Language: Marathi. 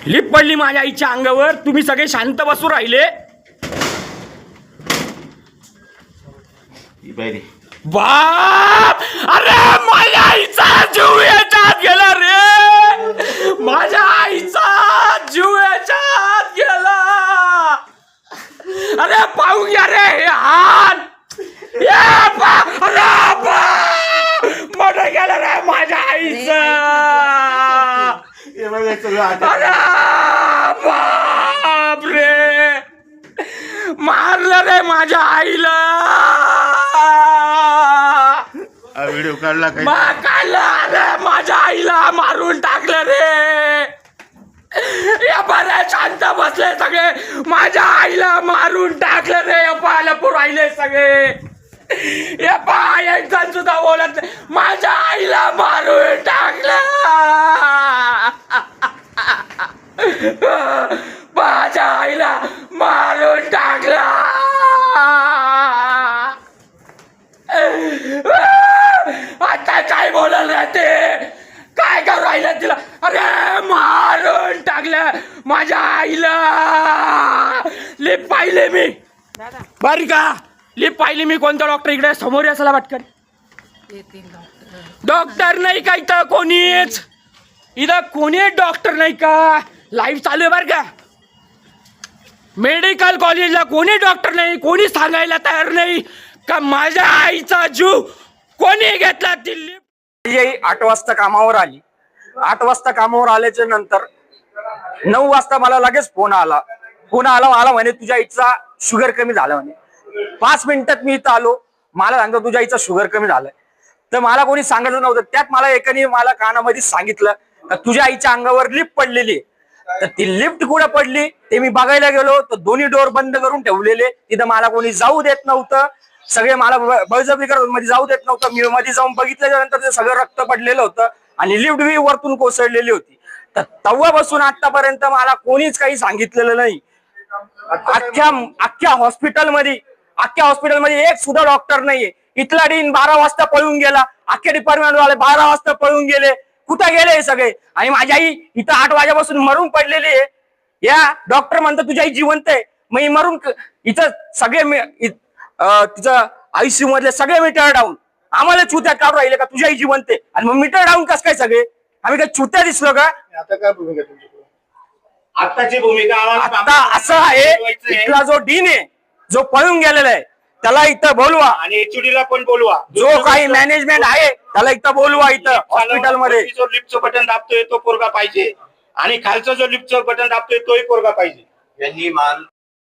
लिप पडली माझ्या आईच्या अंगावर, तुम्ही सगळे शांत बसू राहिले। बाप, अरे माझ्या आईचा जीव याच्यात गेला रे, माझ्या आईचा जीव याच्यात गेला। अरे पाहू घ्या रे हे हात, अरे मोठं गेलं रे माझ्या आईचा। अरे बाप रे, मारलं रे माझ्या आईला। व्हिडिओ काढला काढला माझ्या आईला मारून टाकलं रे। या बऱ्या शांत बसले सगळे, माझ्या आईला मारून टाकलं रे। पाहायला पुरायले सगळे, या पाय एक जण सुद्धा बोलत नाही, माझ्या आईला मारून टाकलं, माझ्या आईला मारून टाकलं। आता काय बोलायला राहते, काय करू राहिलं तिला? अरे मारून टाकलं माझ्या आईला। लिप पाहिले मी बरं का, लिप पाहिली मी। कोणता डॉक्टर इकडे समोर असायला वाटकन? डॉक्टर नाही का इथं कोणीच? इथं कोणी डॉक्टर नाही का? लाईव्ह चालू आहे बरं का। मेडिकल कॉलेजला कोणी डॉक्टर नाही, कोणी सांगायला तयार नाही का माझ्या आईचा जीव कोणी घेतला। दिल्ली 8 वाजता कामावर आली। 8 वाजता कामावर आल्याच्या नंतर 9 वाजता मला लगेच फोन आला मला म्हणे तुझ्या आईचा शुगर कमी झाला म्हणे। 5 मिनिटात मी इथं आलो, मला सांगतो तुझ्या आईचा शुगर कमी झालाय। तर मला कोणी सांगितलं नव्हतं। त्यात मला एकाने मला कानामध्ये सांगितलं का तुझ्या आईच्या अंगावर लिफ्ट पडलेली। तर ती लिफ्ट कुठे पडली ते मी बघायला गेलो, तर दोन्ही डोर बंद करून ठेवलेले, तिथं मला कोणी जाऊ देत नव्हतं। सगळे मला बळजबरी करत मध्ये जाऊ देत नव्हतं। मी मध्ये जाऊन बघितल्याच्या नंतर ते सगळं रक्त पडलेलं होतं आणि लिफ्ट बी वरतून कोसळलेली होती। तर तेव्हापासून आतापर्यंत मला कोणीच काही सांगितलेलं नाही। अख्ख्या हॉस्पिटलमध्ये एक सुद्धा डॉक्टर नाहीये। इथला डीन 12 वाजता पळून गेला, अख्खे डिपार्टमेंट वाले 12 वाजता पळून गेले। कुठे गेले हे सगळे? आणि माझी आई इथं 8 वाजेपासून मरून पडलेली आहे। या डॉक्टर म्हणतात तुझी आई जिवंत आहे, मग मरून इथं सगळे तिचं आयसीयू मधले सगळे मीटर डाऊन आम्हाला चुत्या काढून राहिले का तुझी आई जिवंत आहे? आणि मग मीटर डाऊन कस काय सगळे? आम्ही काय चुत्या दिसलो का? आता काय भूमिका तुमची? आताची भूमिका आता असं आहे, इथला जो डीन आहे जो पळून गेलेला आहे त्याला इथं बोलवा आणि एचओडी ला पण बोलवा। जो काही मॅनेजमेंट आहे त्याला इथं बोलवा। इथं हॉस्पिटलमध्ये जो लिफ्टचं बटन दाबतोय तो पोरगा पाहिजे आणि खालचं जो लिफ्टचं बटन दाबतोय तोही पोरगा पाहिजे। यांनी मान